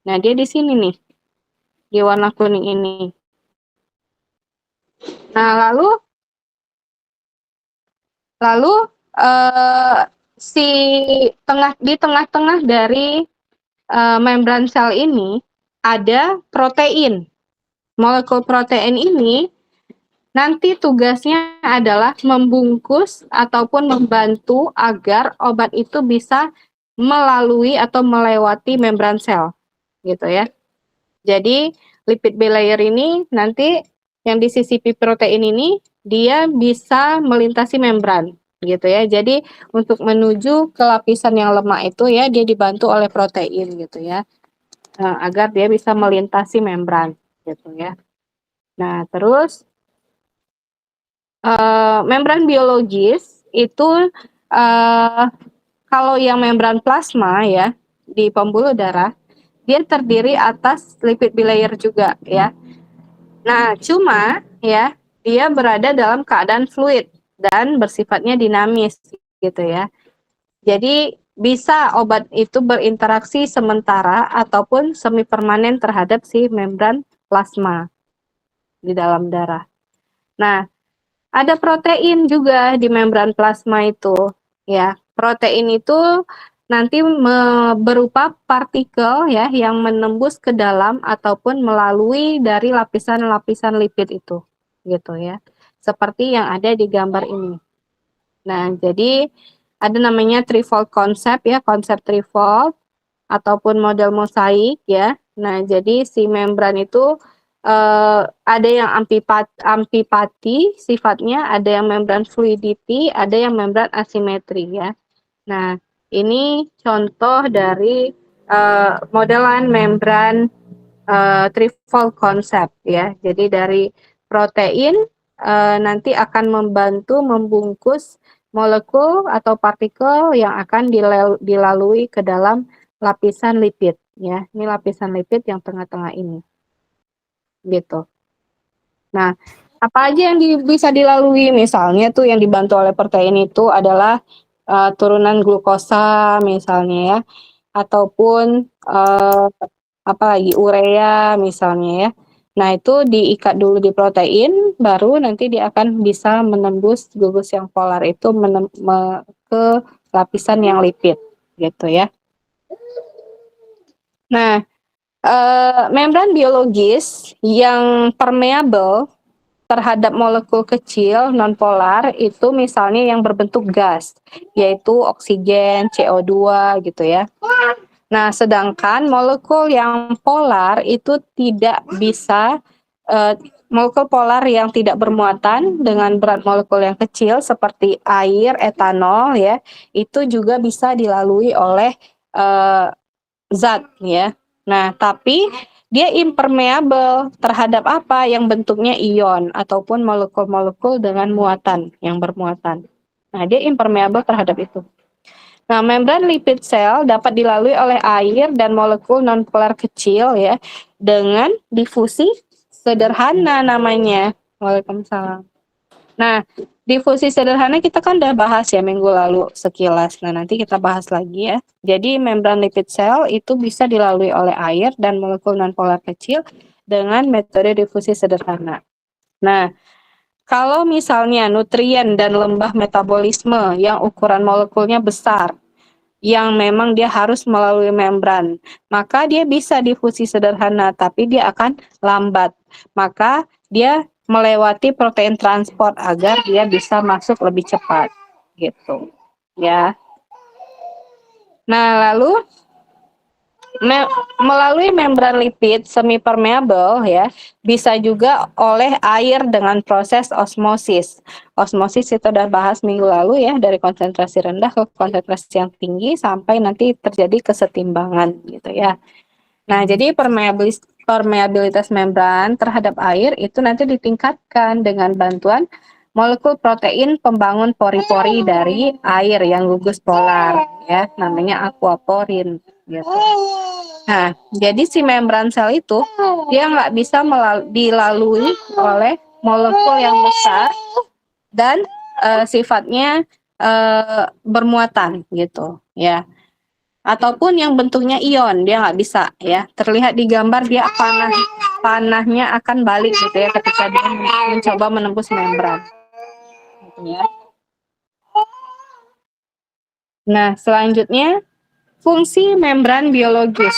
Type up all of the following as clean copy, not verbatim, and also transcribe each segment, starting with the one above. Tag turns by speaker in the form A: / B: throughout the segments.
A: Nah, dia di sini nih, di warna kuning ini. Nah, lalu si di tengah-tengah dari membran sel ini ada protein. Molekul protein ini nanti tugasnya adalah membungkus ataupun membantu agar obat itu bisa melalui atau melewati membran sel, gitu ya. Jadi lipid bilayer ini nanti yang disisipi protein ini dia bisa melintasi membran, gitu ya. Jadi untuk menuju ke lapisan yang lemah itu ya dia dibantu oleh protein gitu ya. Agar dia bisa melintasi membran gitu ya. Nah, terus membran biologis itu kalau yang membran plasma ya di pembuluh darah dia terdiri atas lipid bilayer juga ya. Nah, cuma ya dia berada dalam keadaan fluid dan bersifatnya dinamis gitu ya. Jadi bisa obat itu berinteraksi sementara ataupun semi permanen terhadap si membran plasma di dalam darah. Nah, ada protein juga di membran plasma itu, ya. Protein itu nanti berupa partikel ya yang menembus ke dalam ataupun melalui dari lapisan-lapisan lipid itu, gitu ya. Seperti yang ada di gambar ini. Nah, jadi ada namanya threefold concept ya, konsep threefold ataupun model mosaik ya. Nah, jadi si membran itu ada yang ampipati sifatnya, ada yang membran fluidity, ada yang membran asimetri ya. Nah, ini contoh dari modelan membran threefold concept ya. Jadi dari protein nanti akan membantu membungkus molekul atau partikel yang akan dilalui ke dalam lapisan lipid ya. Ini lapisan lipid yang tengah-tengah ini. Gitu. Nah, apa aja yang bisa dilalui? Misalnya tuh yang dibantu oleh protein itu adalah turunan glukosa misalnya ya, ataupun apalagi urea misalnya ya. Nah, itu diikat dulu di protein, baru nanti dia akan bisa menembus gugus yang polar itu ke lapisan yang lipid gitu ya. Nah, membran biologis yang permeable terhadap molekul kecil nonpolar itu misalnya yang berbentuk gas, yaitu oksigen, CO2 gitu ya. Nah, sedangkan molekul yang polar itu tidak bisa, molekul polar yang tidak bermuatan dengan berat molekul yang kecil seperti air, etanol ya, itu juga bisa dilalui oleh zat ya. Nah, tapi dia impermeable terhadap apa yang bentuknya ion ataupun molekul-molekul dengan muatan yang bermuatan. Nah, dia impermeable terhadap itu. Nah, membran lipid sel dapat dilalui oleh air dan molekul nonpolar kecil ya dengan difusi sederhana namanya. Waalaikumsalam. Nah, difusi sederhana kita kan udah bahas ya minggu lalu sekilas. Nah, nanti kita bahas lagi ya. Jadi, membran lipid sel itu bisa dilalui oleh air dan molekul nonpolar kecil dengan metode difusi sederhana. Nah, kalau misalnya nutrien dan lembah metabolisme yang ukuran molekulnya besar, yang memang dia harus melalui membran, maka dia bisa difusi sederhana, tapi dia akan lambat. Maka dia melewati protein transport agar dia bisa masuk lebih cepat, gitu. Ya. Nah, lalu melalui membran lipid semi permeable ya, bisa juga oleh air dengan proses osmosis. Osmosis itu udah bahas minggu lalu ya, dari konsentrasi rendah ke konsentrasi yang tinggi sampai nanti terjadi kesetimbangan gitu ya. Nah, jadi permeabilitas membran terhadap air itu nanti ditingkatkan dengan bantuan molekul protein pembangun pori-pori dari air yang gugus polar ya, namanya aquaporin gitu. Nah, jadi si membran sel itu dia nggak bisa dilalui oleh molekul yang besar dan sifatnya bermuatan gitu ya. ataupun yang bentuknya ion, dia nggak bisa ya. Terlihat di gambar dia panahnya akan balik gitu ya ketika dia mencoba menembus membran. Gitu ya. Nah, selanjutnya fungsi membran biologis.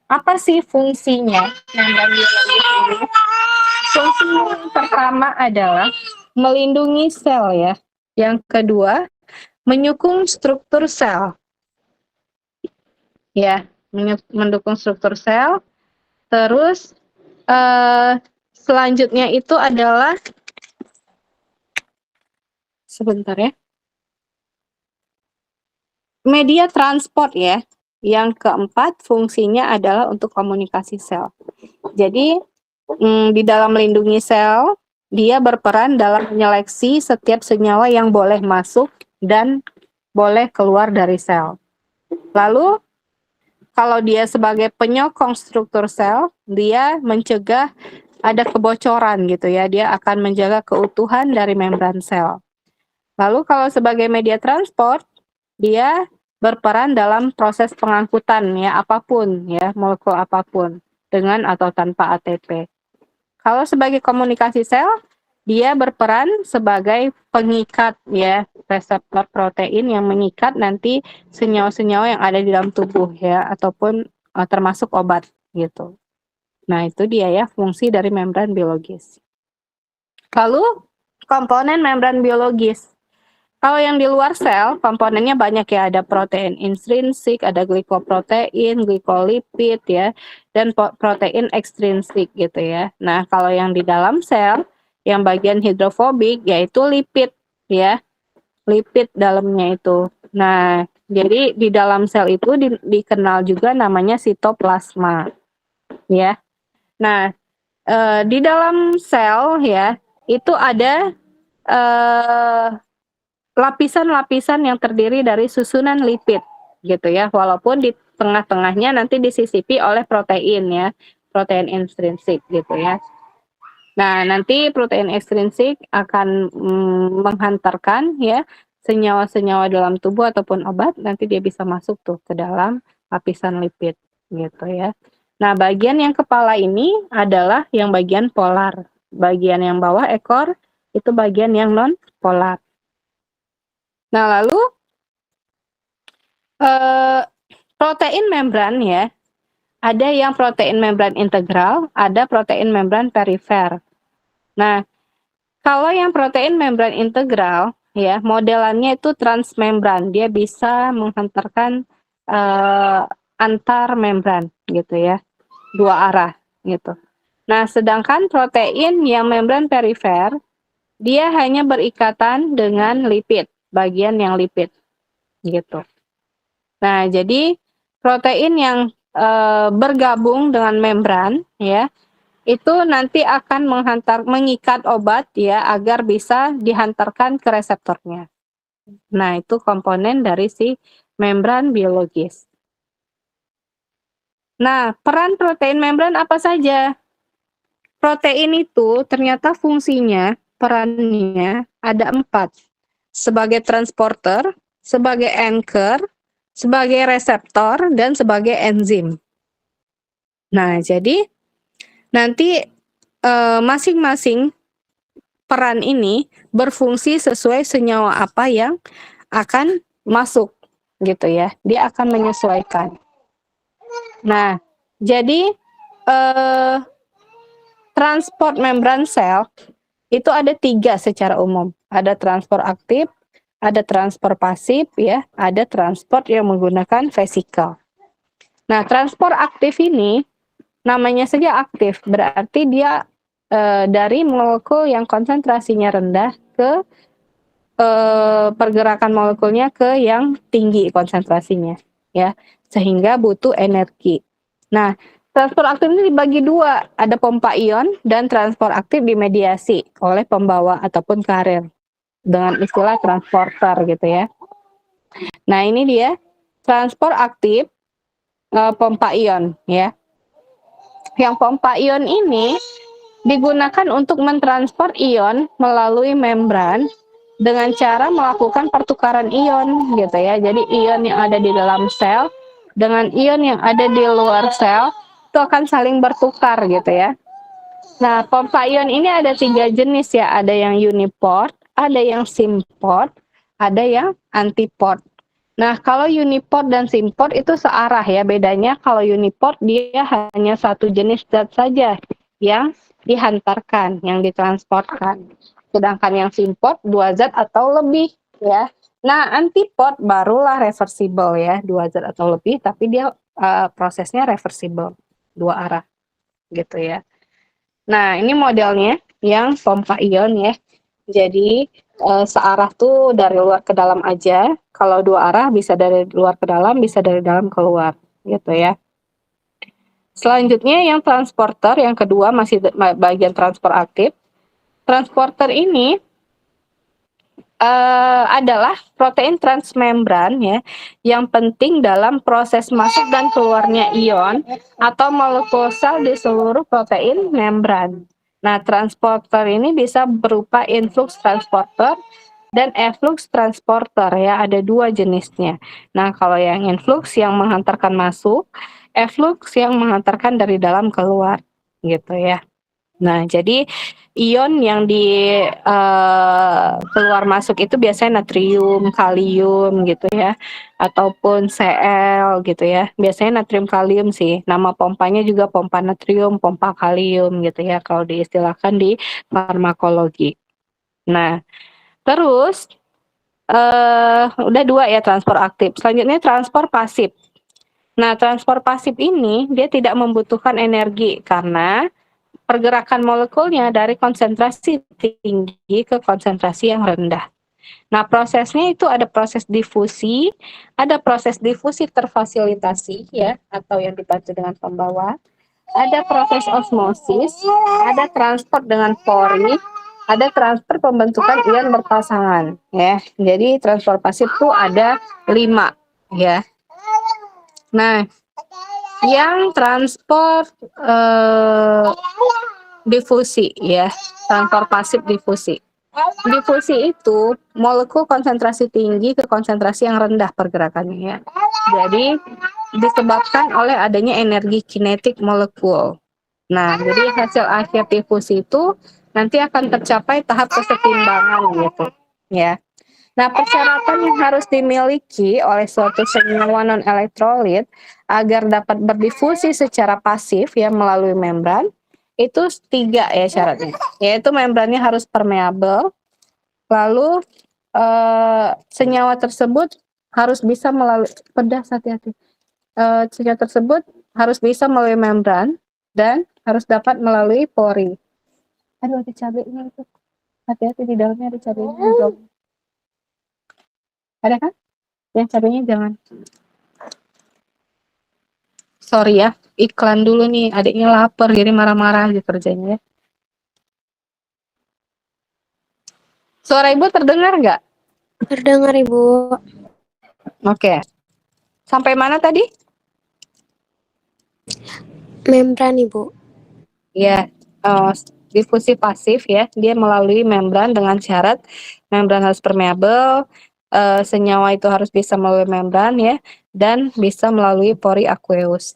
A: Apa sih fungsinya membran biologis ini? Fungsi yang pertama adalah melindungi sel ya. Yang kedua, mendukung struktur sel. Ya, mendukung struktur sel. Terus selanjutnya itu adalah sebentar ya. Media transport ya. Yang keempat fungsinya adalah untuk komunikasi sel. Jadi di dalam melindungi sel, dia berperan dalam menyeleksi setiap senyawa yang boleh masuk dan boleh keluar dari sel. Lalu kalau dia sebagai penyokong struktur sel, dia mencegah ada kebocoran gitu ya. Dia akan menjaga keutuhan dari membran sel. Lalu kalau sebagai media transport, dia berperan dalam proses pengangkutan ya apapun ya, molekul apapun dengan atau tanpa ATP. Kalau sebagai komunikasi sel, dia berperan sebagai pengikat ya, reseptor protein yang mengikat nanti senyawa-senyawa yang ada di dalam tubuh ya, ataupun termasuk obat gitu. Nah, itu dia ya fungsi dari membran biologis. Lalu komponen membran biologis. Kalau yang di luar sel, komponennya banyak ya, ada protein intrinsik, ada glikoprotein, glikolipid ya, dan protein ekstrinsik gitu ya. Nah, kalau yang di dalam sel, yang bagian hidrofobik yaitu lipid ya, lipid dalamnya itu. Nah, jadi di dalam sel itu dikenal juga namanya sitoplasma ya. Nah, di dalam sel ya, itu ada lapisan-lapisan yang terdiri dari susunan lipid gitu ya, walaupun di tengah-tengahnya nanti disisipi oleh protein ya, protein intrinsik gitu ya. Nah, nanti protein ekstrinsik akan menghantarkan ya senyawa-senyawa dalam tubuh ataupun obat, nanti dia bisa masuk tuh ke dalam lapisan lipid gitu ya. Nah, bagian yang kepala ini adalah yang bagian polar. Bagian yang bawah ekor itu bagian yang non polar. Nah, lalu protein membran ya, ada yang protein membran integral, ada protein membran perifer. Nah, kalau yang protein membran integral ya, modelannya itu transmembran, dia bisa menghantarkan antar membran gitu ya, dua arah gitu. Nah, sedangkan protein yang membran perifer, dia hanya berikatan dengan lipid, bagian yang lipid gitu. Nah, jadi protein yang bergabung dengan membran ya, itu nanti akan mengikat obat ya agar bisa dihantarkan ke reseptornya. Nah, itu komponen dari si membran biologis. Nah, peran protein membran apa saja? Protein itu ternyata fungsinya, perannya ada 4. Sebagai transporter, sebagai anchor, sebagai reseptor, dan sebagai enzim. Nah, jadi nanti masing-masing peran ini berfungsi sesuai senyawa apa yang akan masuk gitu ya. Dia akan menyesuaikan. Nah, jadi transport membran sel itu ada 3 secara umum. Ada transport aktif, ada transport pasif ya, ada transport yang menggunakan vesikel. Nah, transport aktif ini namanya saja aktif, berarti dia dari molekul yang konsentrasinya rendah ke pergerakan molekulnya ke yang tinggi konsentrasinya ya, sehingga butuh energi. Nah, transport aktif ini dibagi 2, ada pompa ion dan transport aktif dimediasi oleh pembawa ataupun karir dengan istilah transporter gitu ya. Nah, ini dia transport aktif pompa ion ya. Yang pompa ion ini digunakan untuk mentransport ion melalui membran dengan cara melakukan pertukaran ion gitu ya. Jadi ion yang ada di dalam sel dengan ion yang ada di luar sel itu akan saling bertukar gitu ya. Nah, pompa ion ini ada 3 jenis ya, ada yang uniport, ada yang simport, ada yang antiport. Nah, kalau uniport dan simport itu searah ya, bedanya kalau uniport dia hanya satu jenis zat saja yang dihantarkan, yang ditransportkan. Sedangkan yang simport 2 zat atau lebih ya. Nah, antiport barulah reversible ya, 2 zat atau lebih, tapi dia prosesnya reversible, 2 arah gitu ya. Nah, ini modelnya yang pompa ion ya. Jadi searah tuh dari luar ke dalam aja. Kalau 2 arah bisa dari luar ke dalam, bisa dari dalam keluar, gitu ya. Selanjutnya yang transporter, yang kedua masih bagian transport aktif. Transporter ini adalah protein transmembran ya, yang penting dalam proses masuk dan keluarnya ion atau molekul sel di seluruh protein membran. Nah, transporter ini bisa berupa influx transporter dan efflux transporter ya, ada 2 jenisnya. Nah, kalau yang influx yang menghantarkan masuk, efflux yang menghantarkan dari dalam keluar, gitu ya. Nah, jadi ion yang di keluar masuk itu biasanya natrium, kalium gitu ya, ataupun Cl gitu ya. Biasanya natrium kalium sih. Nama pompanya juga pompa natrium, pompa kalium gitu ya kalau diistilahkan di farmakologi. Nah, terus udah 2 ya transport aktif. Selanjutnya transport pasif. Nah, transport pasif ini dia tidak membutuhkan energi karena pergerakan molekulnya dari konsentrasi tinggi ke konsentrasi yang rendah. Nah, prosesnya itu ada proses difusi, ada proses difusi terfasilitasi ya, atau yang dibantu dengan pembawa, ada proses osmosis, ada transport dengan pori, ada transfer pembentukan ion berpasangan ya. Jadi transport pasif itu ada 5 ya. Nah, yang transport difusi ya, transport pasif difusi. Difusi itu molekul konsentrasi tinggi ke konsentrasi yang rendah pergerakannya ya. Jadi disebabkan oleh adanya energi kinetik molekul. Nah, jadi hasil akhir difusi itu nanti akan tercapai tahap kesetimbangan gitu ya. Nah, persyaratan yang harus dimiliki oleh suatu senyawa non-elektrolit agar dapat berdifusi secara pasif ya melalui membran itu 3 ya syaratnya, yaitu membrannya harus permeabel, lalu senyawa tersebut harus bisa melalui pedas hati-hati. Senyawa tersebut harus bisa melalui membran dan harus dapat melalui pori. Aduh, ada cabenya itu. Hati-hati di dalamnya ada cabenya. Ada kan? Yang cabenya jangan. Sorry ya, iklan dulu nih. Adiknya lapar, jadi marah-marah aja kerjanya ya. Suara ibu terdengar nggak?
B: Terdengar, Ibu.
A: Oke. Sampai mana tadi?
B: Membran, Ibu.
A: Ya, difusi pasif ya. Dia melalui membran dengan syarat membran harus permeabel, senyawa itu harus bisa melalui membran ya, dan bisa melalui pori aqueous.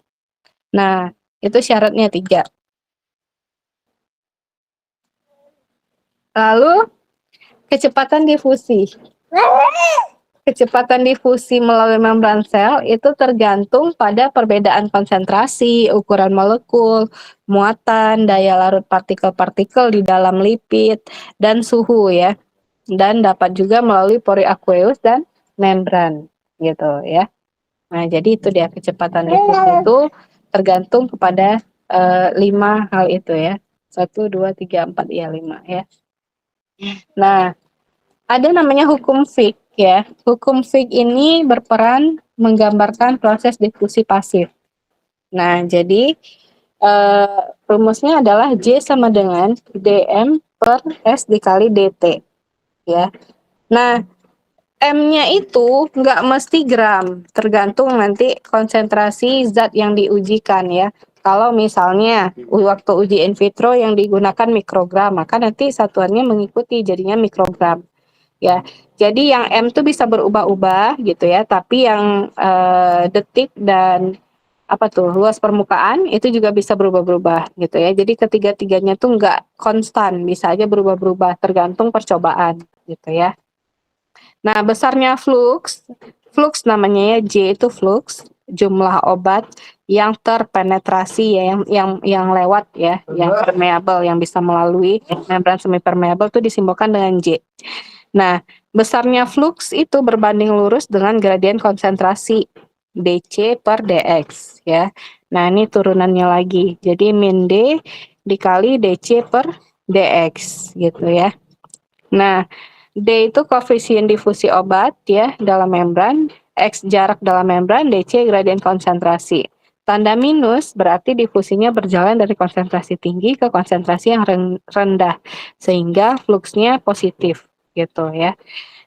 A: Nah, itu syaratnya 3. Lalu, kecepatan difusi. Kecepatan difusi melalui membran sel itu tergantung pada perbedaan konsentrasi, ukuran molekul, muatan, daya larut partikel-partikel di dalam lipid, dan suhu ya. Dan dapat juga melalui pori aqueous dan membran gitu ya. Nah, jadi itu dia kecepatan difusi itu tergantung kepada 5 hal itu ya. 1, 2, 3, 4, ya 5 ya. Nah, ada namanya hukum Fick ya. Hukum Fick ini berperan menggambarkan proses difusi pasif. Nah, jadi rumusnya adalah J sama dengan dm per S dikali dt ya. Nah, M-nya itu nggak mesti gram, tergantung nanti konsentrasi zat yang diujikan ya. Kalau misalnya waktu uji in vitro yang digunakan mikrogram, maka nanti satuannya mengikuti jadinya mikrogram. ya. Jadi yang M tuh bisa berubah-ubah gitu ya, tapi yang detik dan luas permukaan itu juga bisa berubah-berubah gitu ya. Jadi ketiga-tiganya tuh nggak konstan, bisa aja berubah-berubah tergantung percobaan gitu ya. Nah, besarnya flux, flux namanya ya, J itu flux, jumlah obat yang terpenetrasi ya, yang lewat ya, yang permeable, yang bisa melalui membran semipermeable itu disimbolkan dengan J. Nah, besarnya flux itu berbanding lurus dengan gradien konsentrasi dC per dx ya. Nah, ini turunannya lagi. Jadi min D dikali dC per dx gitu ya. Nah, D itu koefisien difusi obat ya dalam membran, X jarak dalam membran, dC gradien konsentrasi. Tanda minus berarti difusinya berjalan dari konsentrasi tinggi ke konsentrasi yang rendah, sehingga fluksnya positif gitu ya.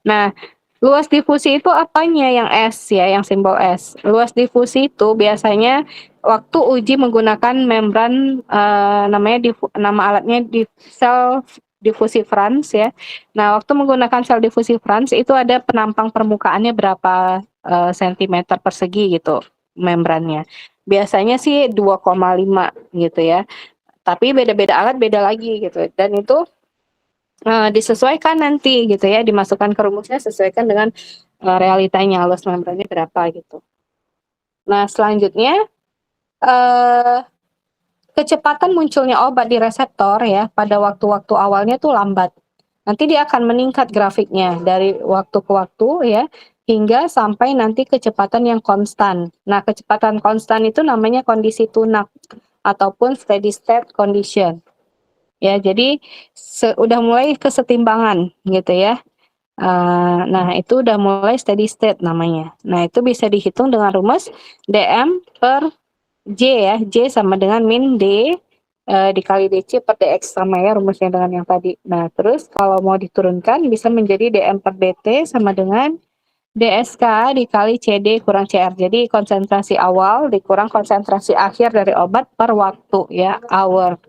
A: Nah, luas difusi itu apanya yang S ya, yang simbol S. Luas difusi itu biasanya waktu uji menggunakan membran nama alatnya di sel difusi Franz ya. Nah, waktu menggunakan sel difusi Franz itu ada penampang permukaannya berapa sentimeter persegi gitu membrannya. Biasanya sih 2,5 gitu ya. Tapi beda-beda alat beda lagi gitu. Dan itu disesuaikan nanti gitu ya, dimasukkan ke rumusnya sesuaikan dengan realitanya luas membrannya berapa gitu. Nah, selanjutnya kecepatan munculnya obat di reseptor ya pada waktu-waktu awalnya tuh lambat. Nanti dia akan meningkat grafiknya dari waktu ke waktu ya hingga sampai nanti kecepatan yang konstan. Nah, kecepatan konstan itu namanya kondisi tunak ataupun steady state condition. Ya, jadi udah mulai kesetimbangan gitu ya. Nah, itu udah mulai steady state namanya. Nah, itu bisa dihitung dengan rumus dm per J ya. J sama dengan min D dikali DC per DX sama ya rumusnya dengan yang tadi. Nah, terus kalau mau diturunkan bisa menjadi dm per dt sama dengan DSK dikali CD kurang CR. Jadi konsentrasi awal dikurang konsentrasi akhir dari obat per waktu ya, hour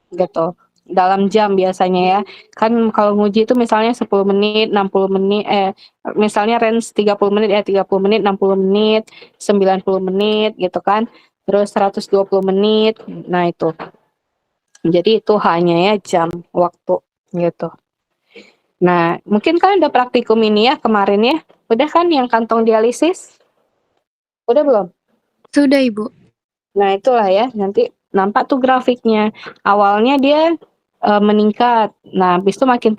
A: gitu. Dalam jam biasanya ya. Kan kalau nguji itu misalnya 10 menit, 60 menit, misalnya range 30 menit ya, 30 menit, 60 menit, 90 menit gitu kan. Terus 120 menit. Nah, itu. Jadi itu hanya ya jam waktu gitu. Nah, mungkin kan udah praktikum ini ya kemarin ya. Udah kan yang kantong dialisis? Udah belum?
B: Sudah, Ibu.
A: Nah, itulah ya. Nanti nampak tuh grafiknya. Awalnya dia meningkat. Nah, habis itu makin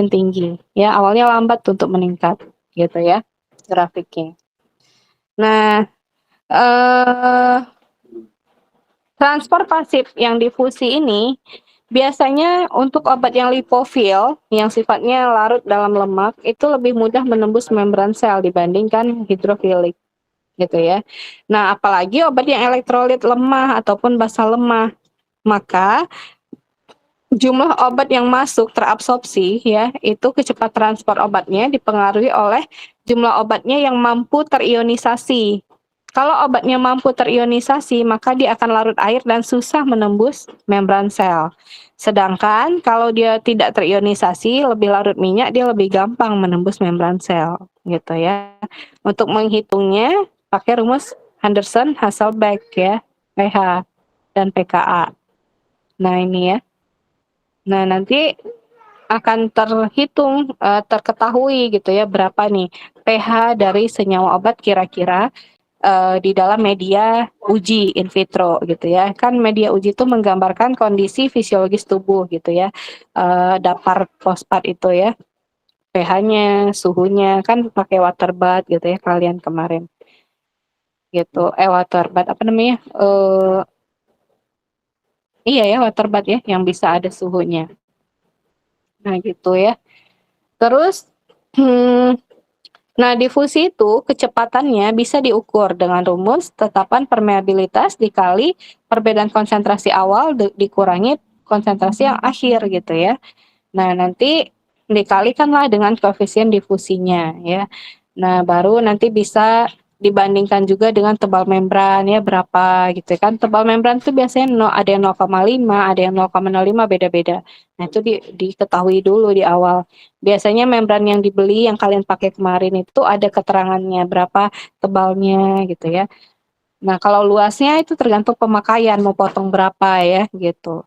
A: tinggi. Ya, awalnya lambat untuk meningkat gitu ya grafiknya. Nah, transport pasif yang difusi ini biasanya untuk obat yang lipofil yang sifatnya larut dalam lemak itu lebih mudah menembus membran sel dibandingkan hidrofilik gitu ya. Nah, apalagi obat yang elektrolit lemah ataupun basa lemah, maka jumlah obat yang masuk terabsorpsi ya, itu kecepatan transport obatnya dipengaruhi oleh jumlah obatnya yang mampu terionisasi. Kalau obatnya mampu terionisasi, maka dia akan larut air dan susah menembus membran sel. Sedangkan kalau dia tidak terionisasi, lebih larut minyak, dia lebih gampang menembus membran sel, gitu ya. Untuk menghitungnya pakai rumus Henderson-Hasselbalch ya, pH dan pKa. Nah, ini ya. Nah, nanti akan terhitung, terketahui gitu ya berapa nih pH dari senyawa obat kira-kira di dalam media uji in vitro gitu ya. Kan media uji itu menggambarkan kondisi fisiologis tubuh gitu ya. Dapar fosfat itu ya, pH-nya, suhunya, kan pakai water bath gitu ya kalian kemarin. Gitu. Water bath apa namanya? Iya ya water bath ya yang bisa ada suhunya. Nah, gitu ya. Terus nah, difusi itu kecepatannya bisa diukur dengan rumus tetapan permeabilitas dikali perbedaan konsentrasi awal dikurangi konsentrasi yang akhir gitu ya. Nah, nanti dikalikanlah dengan koefisien difusinya ya. Nah, baru nanti bisa dibandingkan juga dengan tebal membran ya berapa gitu kan. Tebal membran itu biasanya ada yang 0,5, ada yang 0,05 beda-beda. Nah, itu diketahui dulu di awal. Biasanya membran yang dibeli yang kalian pakai kemarin itu ada keterangannya berapa tebalnya gitu ya. Nah, kalau luasnya itu tergantung pemakaian mau potong berapa ya gitu.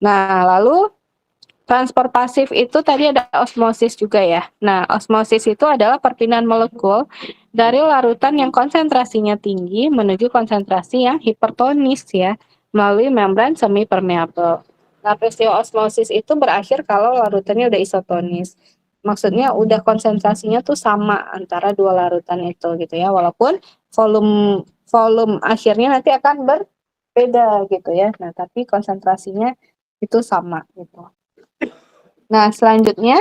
A: Nah, lalu transport pasif itu tadi ada osmosis juga ya. Nah, osmosis itu adalah perpindahan molekul dari larutan yang konsentrasinya tinggi menuju konsentrasi yang hipertonis ya, melalui membran semi permeabel. Nah, peristiwa osmosis itu berakhir kalau larutannya udah isotonis. Maksudnya udah konsentrasinya tuh sama antara dua larutan itu gitu ya, walaupun volume volume akhirnya nanti akan berbeda gitu ya. Nah, tapi konsentrasinya itu sama gitu. Nah, selanjutnya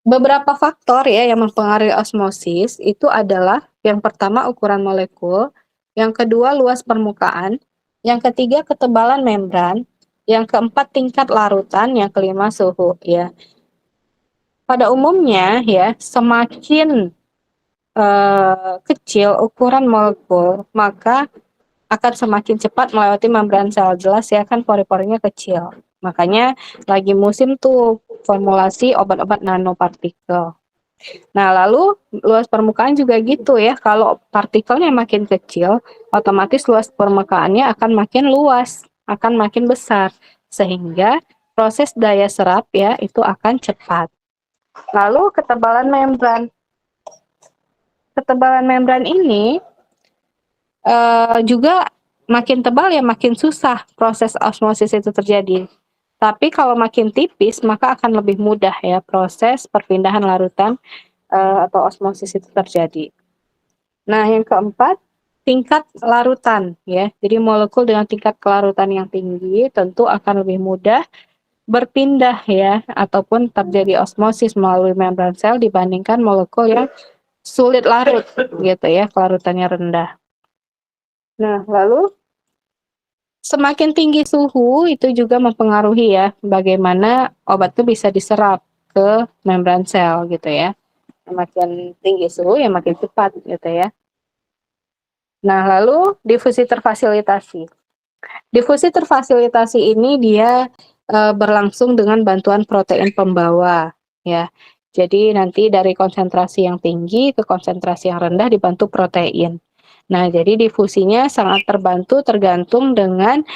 A: beberapa faktor ya yang mempengaruhi osmosis itu adalah yang pertama ukuran molekul, yang kedua luas permukaan, yang ketiga ketebalan membran, yang keempat tingkat larutan, yang kelima suhu ya. Pada umumnya ya, semakin kecil ukuran molekul, maka akan semakin cepat melewati membran sel. Jelas ya kan pori-porinya kecil. Makanya lagi musim tuh formulasi obat-obat nanopartikel. Nah, lalu luas permukaan juga gitu ya. Kalau partikelnya makin kecil, otomatis luas permukaannya akan makin luas, akan makin besar. Sehingga proses daya serap ya itu akan cepat. Lalu ketebalan membran. Ketebalan membran ini juga makin tebal ya makin susah proses osmosis itu terjadi. Tapi kalau makin tipis maka akan lebih mudah ya proses perpindahan larutan atau osmosis itu terjadi. Nah, yang keempat, tingkat larutan ya. Jadi molekul dengan tingkat kelarutan yang tinggi tentu akan lebih mudah berpindah ya ataupun terjadi osmosis melalui membran sel dibandingkan molekul yang sulit larut gitu ya, kelarutannya rendah. Nah, lalu semakin tinggi suhu itu juga mempengaruhi ya bagaimana obat itu bisa diserap ke membran sel gitu ya. Semakin tinggi suhu ya makin cepat gitu ya. Nah, lalu difusi terfasilitasi. Difusi terfasilitasi ini dia berlangsung dengan bantuan protein pembawa ya. Jadi nanti dari konsentrasi yang tinggi ke konsentrasi yang rendah dibantu protein. Nah, jadi difusinya sangat tergantung dengan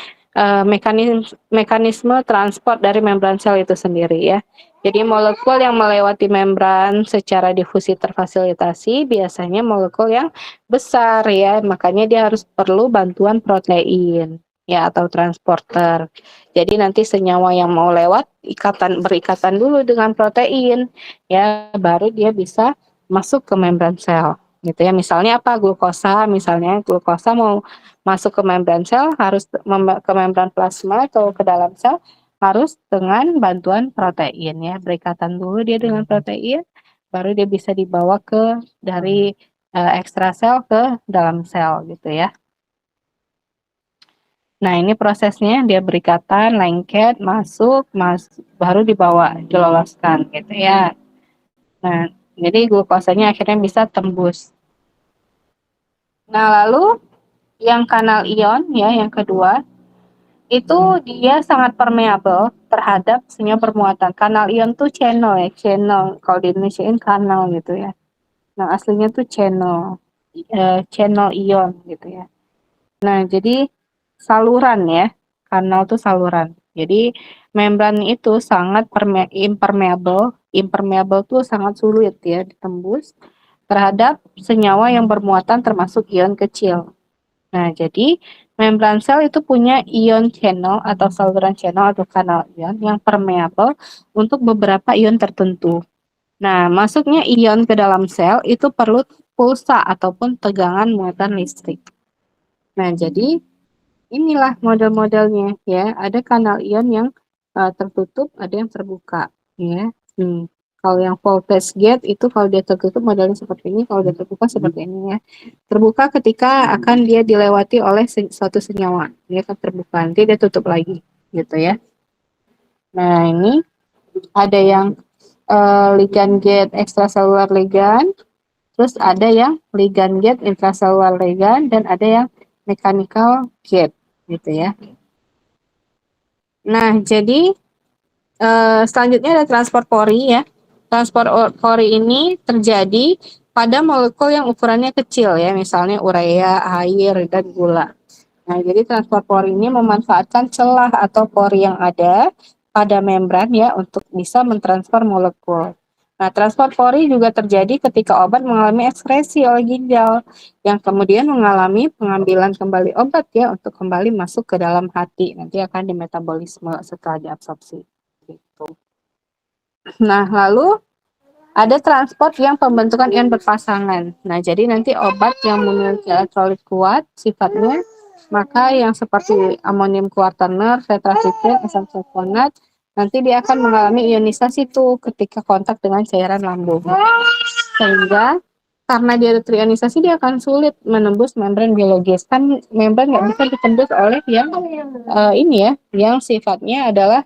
A: mekanisme transport dari membran sel itu sendiri ya. Jadi molekul yang melewati membran secara difusi terfasilitasi biasanya molekul yang besar ya, makanya dia harus perlu bantuan protein ya atau transporter. Jadi nanti senyawa yang mau lewat berikatan dulu dengan protein ya, baru dia bisa masuk ke membran sel gitu ya. Misalnya apa? Misalnya glukosa mau masuk ke membran sel harus ke membran plasma atau ke dalam sel harus dengan bantuan protein ya. Berikatan dulu dia dengan protein baru dia bisa dibawa dari ekstrasel ke dalam sel gitu ya. Nah, ini prosesnya dia berikatan, lengket, masuk, baru dibawa, diloloskan gitu ya. Nah, jadi glukosanya akhirnya bisa tembus. Nah, lalu yang kanal ion ya, yang kedua, itu dia sangat permeabel terhadap senyawa bermuatan. Kanal ion tuh channel ya, channel. Kalau di Indonesiain kanal gitu ya. Nah, aslinya tuh channel ion gitu ya. Nah, jadi saluran ya, kanal tuh saluran. Jadi membran itu sangat impermeable. Impermeable tuh sangat sulit ya ditembus terhadap senyawa yang bermuatan termasuk ion kecil. Nah, jadi membran sel itu punya ion channel atau saluran channel atau kanal ion yang permeable untuk beberapa ion tertentu. Nah, masuknya ion ke dalam sel itu perlu pulsa ataupun tegangan muatan listrik. Nah, jadi inilah model-modelnya ya. Ada kanal ion yang tertutup, ada yang terbuka ya. Kalau yang voltage gate itu kalau dia tertutup modelnya seperti ini, kalau dia terbuka seperti ini ya. Terbuka ketika akan dia dilewati oleh suatu senyawa, dia akan terbuka, nanti dia tutup lagi gitu ya. Nah, ini ada yang ligand gate extracellular ligand, terus ada yang ligand gate intracellular ligand, dan ada yang mechanical gate gitu ya. Nah, jadi selanjutnya ada transport pori ya. Transport pori ini terjadi pada molekul yang ukurannya kecil ya, misalnya urea, air, dan gula. Nah, jadi transport pori ini memanfaatkan celah atau pori yang ada pada membran ya untuk bisa mentransfer molekul. Nah, transport pori juga terjadi ketika obat mengalami ekskresi oleh ginjal yang kemudian mengalami pengambilan kembali obat ya untuk kembali masuk ke dalam hati. Nanti akan dimetabolisme setelah diabsorpsi. Gitu. Nah, lalu ada transport yang pembentukan ion berpasangan. Nah, jadi nanti obat yang memiliki elektrolit kuat sifatnya, maka yang seperti amonium kuartaner, tetrasiklik, asam sulfonat, nanti dia akan mengalami ionisasi tuh ketika kontak dengan cairan lambung. Sehingga karena dia terionisasi, dia akan sulit menembus membran biologis. Kan membran nggak bisa ditembus oleh yang ini ya, yang sifatnya adalah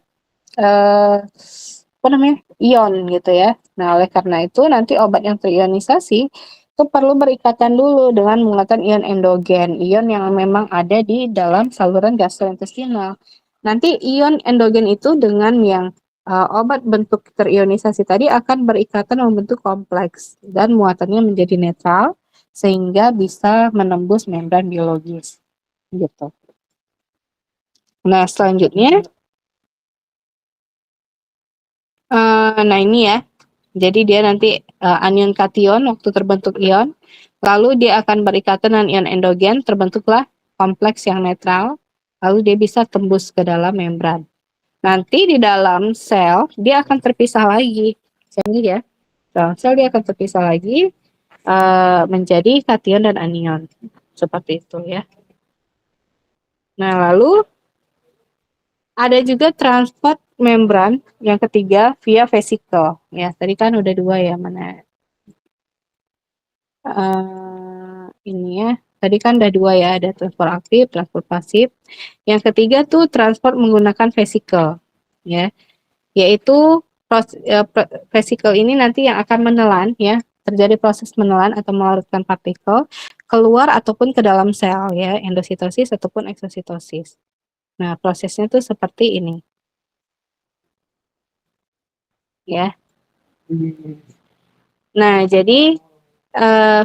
A: apa namanya, ion gitu ya. Nah, oleh karena itu nanti obat yang terionisasi itu perlu berikatan dulu dengan menggunakan ion endogen, ion yang memang ada di dalam saluran gastrointestinal. Nanti ion endogen itu dengan yang obat bentuk terionisasi tadi akan berikatan membentuk kompleks dan muatannya menjadi netral sehingga bisa menembus membran biologis gitu. Nah, selanjutnya nah ini ya, jadi dia nanti anion kation waktu terbentuk ion, lalu dia akan berikatan dengan ion endogen, terbentuklah kompleks yang netral, lalu dia bisa tembus ke dalam membran. Nanti di dalam sel dia akan terpisah lagi, jadi ya, dalam sel dia akan terpisah lagi menjadi kation dan anion, seperti itu ya. Nah lalu ada juga transport membran yang ketiga via vesicle. Ya, tadi kan udah dua ya, mana ini ya. Tadi kan udah dua ya, ada transport aktif, transport pasif. Yang ketiga tuh transport menggunakan vesicle, ya, yaitu vesicle ini nanti yang akan menelan ya, terjadi proses menelan atau melarutkan partikel keluar ataupun ke dalam sel ya, endositosis ataupun eksositosis. Nah, prosesnya tuh seperti ini. Ya. Nah, jadi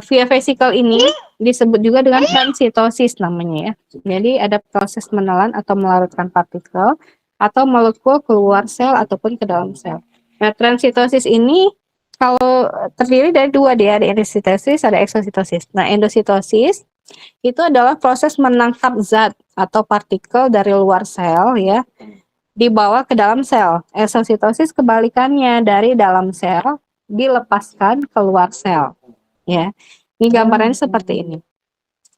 A: via vesicle ini disebut juga dengan transitosis namanya ya. Jadi ada proses menelan atau melarutkan partikel atau molekul keluar sel ataupun ke dalam sel. Nah, transitosis ini kalau terdiri dari dua dia, ada endositosis, ada eksositosis. Nah, endositosis itu adalah proses menangkap zat atau partikel dari luar sel ya, dibawa ke dalam sel. Eksositosis kebalikannya, dari dalam sel dilepaskan keluar sel. Ya, ini gambarannya seperti ini.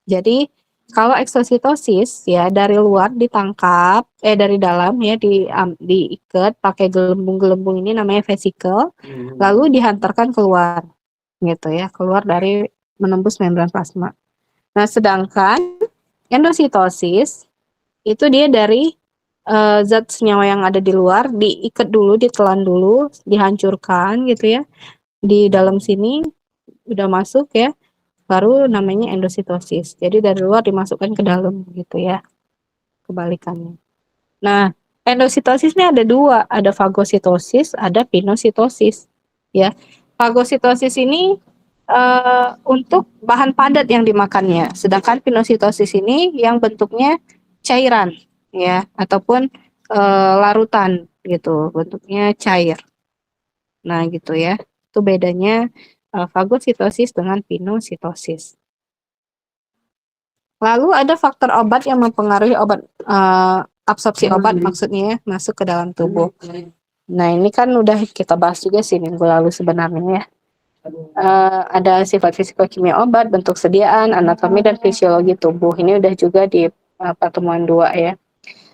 A: Jadi kalau eksositosis ya dari luar ditangkap, dari dalam ya diikat pakai gelembung-gelembung ini namanya vesicle, lalu dihantarkan keluar, gitu ya, keluar dari menembus membran plasma. Nah, sedangkan endositosis itu dia dari zat senyawa yang ada di luar diikat dulu, ditelan dulu, dihancurkan gitu ya. Di dalam sini udah masuk ya, baru namanya endositosis. Jadi dari luar dimasukkan ke dalam gitu ya, kebalikannya. Nah, endositosisnya ada dua, ada fagositosis, ada pinositosis. Ya, fagositosis ini untuk bahan padat yang dimakannya, sedangkan pinositosis ini yang bentuknya cairan, ya, ataupun larutan gitu, bentuknya cair. Nah, gitu ya. Itu bedanya fagositosis dengan pinositosis. Lalu ada faktor obat yang mempengaruhi absorpsi obat maksudnya ya, masuk ke dalam tubuh. Nah, ini kan udah kita bahas juga sih minggu lalu sebenarnya ya. Ada sifat fisikokimia obat, bentuk sediaan, anatomi dan fisiologi tubuh. Ini udah juga di pertemuan 2 ya.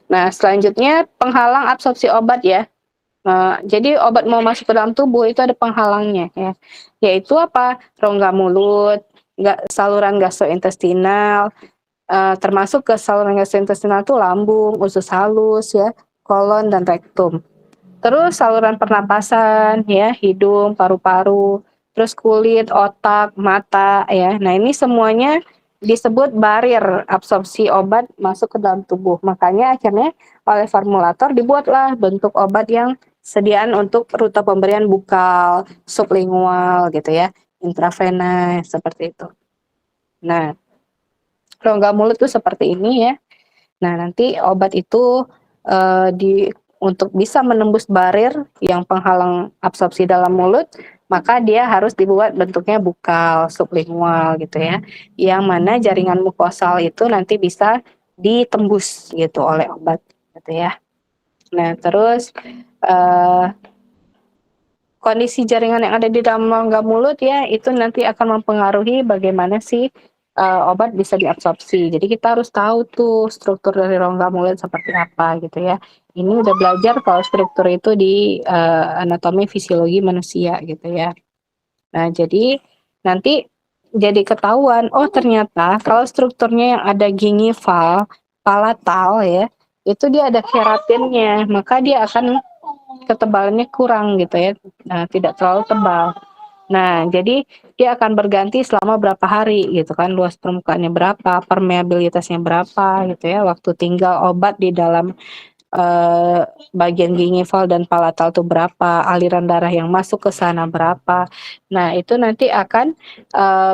A: Nah, selanjutnya penghalang absorpsi obat ya. Jadi obat mau masuk ke dalam tubuh itu ada penghalangnya ya, yaitu apa? Rongga mulut, saluran gastrointestinal, termasuk ke saluran gastrointestinal itu lambung, usus halus ya, kolon dan rektum. Terus saluran pernapasan ya, hidung, paru-paru, terus kulit, otak, mata ya. Nah, ini semuanya disebut barir absorpsi obat masuk ke dalam tubuh. Makanya akhirnya oleh formulator dibuatlah bentuk obat yang sediaan untuk rute pemberian bukal, sublingual gitu ya, intravena seperti itu. Nah, rongga mulut tuh seperti ini ya. Nah, nanti obat itu di untuk bisa menembus barir yang penghalang absorpsi dalam mulut, maka dia harus dibuat bentuknya bukal, sublingual gitu ya. Yang mana jaringan mukosal itu nanti bisa ditembus gitu oleh obat gitu ya. Nah, terus eh, kondisi jaringan yang ada di dalam rongga mulut ya, itu nanti akan mempengaruhi bagaimana sih obat bisa diabsorpsi. Jadi kita harus tahu tuh struktur dari rongga mulut seperti apa gitu ya. Ini udah belajar kalau struktur itu di anatomi fisiologi manusia gitu ya. Nah, jadi nanti jadi ketahuan, oh ternyata kalau strukturnya yang ada gingival, palatal ya, itu dia ada keratinnya, maka dia akan ketebalannya kurang gitu ya. Nah, tidak terlalu tebal. Nah, jadi dia akan berganti selama berapa hari gitu kan, luas permukaannya berapa, permeabilitasnya berapa gitu ya, waktu tinggal obat di dalam eh, bagian gingival dan palatal itu berapa, aliran darah yang masuk ke sana berapa. Nah, itu nanti akan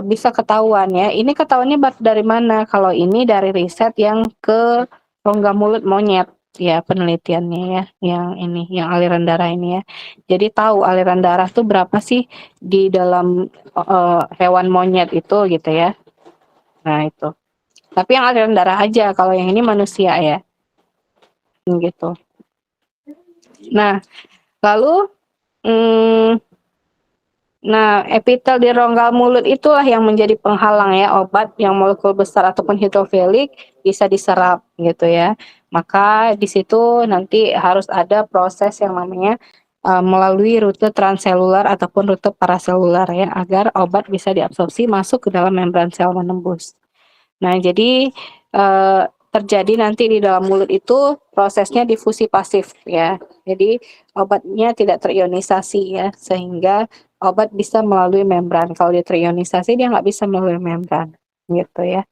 A: bisa ketahuan ya. Ini ketahuannya dari mana? Kalau ini dari riset yang ke rongga mulut monyet ya penelitiannya ya, yang ini, yang aliran darah ini ya. Jadi tahu aliran darah tuh berapa sih di dalam hewan monyet itu gitu ya. Nah, itu. Tapi yang aliran darah aja, kalau yang ini manusia ya. Gitu. Nah, lalu epitel di rongga mulut itulah yang menjadi penghalang ya obat yang molekul besar ataupun hidrofilik bisa diserap gitu ya. Maka di situ nanti harus ada proses yang namanya melalui rute transselular ataupun rute paraselular ya agar obat bisa diabsorpsi masuk ke dalam membran sel menembus. Nah, jadi terjadi nanti di dalam mulut itu prosesnya difusi pasif ya. Jadi obatnya tidak terionisasi ya, sehingga obat bisa melalui membran. Kalau dia terionisasi dia nggak bisa melalui membran gitu ya.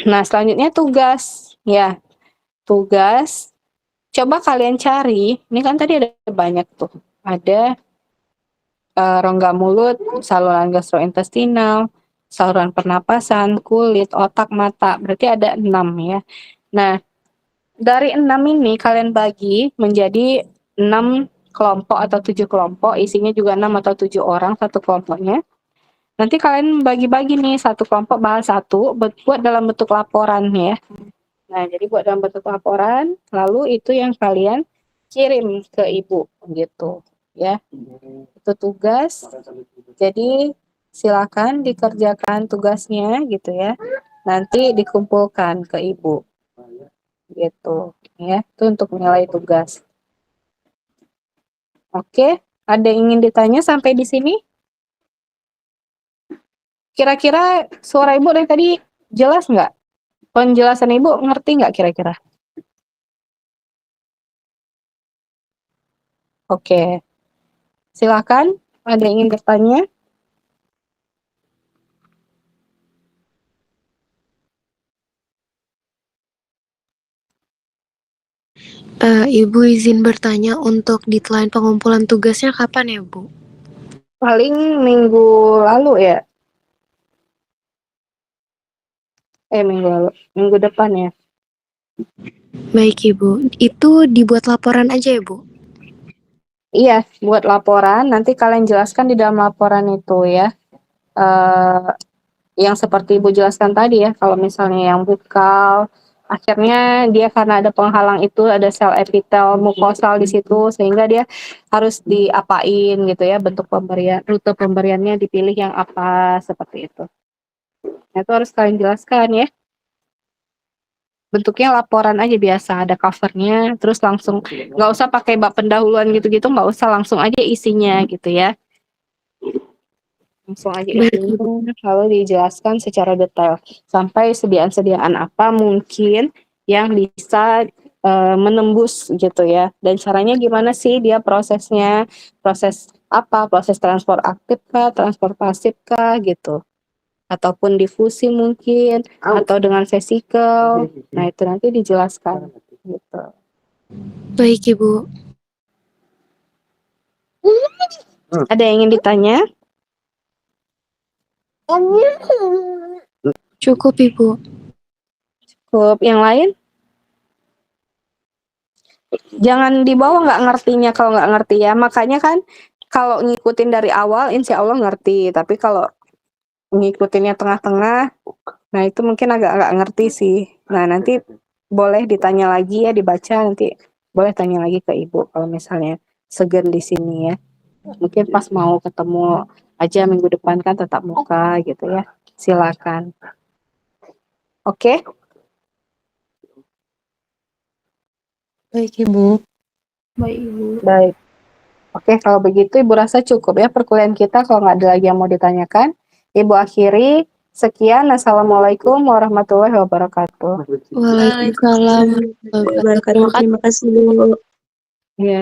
A: Nah, selanjutnya tugas ya. Tugas coba kalian cari, ini kan tadi ada banyak tuh. Ada rongga mulut, saluran gastrointestinal, saluran pernapasan, kulit, otak, mata. Berarti ada 6 ya. Nah, dari 6 ini kalian bagi menjadi 6 kelompok atau 7 kelompok, isinya juga 6 atau 7 orang satu kelompoknya. Nanti kalian bagi-bagi nih, satu kelompok bahas satu, buat dalam bentuk laporan ya. Nah, jadi buat dalam bentuk laporan, lalu itu yang kalian kirim ke ibu gitu ya. Itu tugas. Jadi silakan dikerjakan tugasnya gitu ya. Nanti dikumpulkan ke ibu. Gitu ya. Itu untuk nilai tugas. Oke, ada yang ingin ditanya sampai di sini? Kira-kira suara ibu dari tadi jelas nggak? Penjelasan ibu ngerti nggak kira-kira? Oke, silakan. Ada yang ingin bertanya?
B: Ibu izin bertanya untuk deadline pengumpulan tugasnya kapan ya, Bu?
A: Paling minggu lalu ya. Minggu lalu. Minggu depan ya.
B: Baik, Ibu. Itu dibuat laporan aja ya, Bu?
A: Iya, buat laporan. Nanti kalian jelaskan di dalam laporan itu ya. Yang seperti Ibu jelaskan tadi ya. Kalau misalnya yang bukal, akhirnya dia karena ada penghalang itu, ada sel epitel mukosal di situ, sehingga dia harus diapain gitu ya. Bentuk pemberian, rute pemberiannya dipilih yang apa, seperti itu. Nah, itu harus kalian jelaskan ya. Bentuknya laporan aja biasa, ada covernya, terus langsung nggak usah pakai bab pendahuluan gitu-gitu, nggak usah, langsung aja isinya gitu ya. Langsung aja
B: Baik,
A: isinya,
B: Ibu.
A: lalu dijelaskan secara detail sampai sediaan-sediaan apa mungkin yang bisa menembus gitu ya. Dan caranya gimana sih dia prosesnya? Proses apa? Proses transport aktif kah, transport pasif kah gitu. Ataupun difusi mungkin atau dengan vesikel. Nah, itu nanti dijelaskan gitu.
B: Baik, Ibu.
A: Ada yang ingin ditanya?
B: Cukup, Ibu.
A: Cukup. Yang lain? Jangan dibawa nggak ngertinya kalau nggak ngerti ya. Makanya kan kalau ngikutin dari awal insya Allah ngerti. Tapi kalau ngikutinnya tengah-tengah, nah itu mungkin agak ngerti sih. Nah nanti boleh ditanya lagi ya, dibaca nanti boleh tanya lagi ke Ibu kalau misalnya segan di sini ya. Mungkin pas mau ketemu aja minggu depan kan tetap muka gitu ya. Silakan. Oke?
C: Baik, Ibu.
B: Baik, Ibu.
A: Baik. Oke, kalau begitu Ibu rasa cukup ya perkuliahan kita. Kalau nggak ada lagi yang mau ditanyakan, Ibu akhiri. Sekian. Assalamualaikum warahmatullahi wabarakatuh.
B: Waalaikumsalam.
C: Terima kasih, Bu.
A: Ya.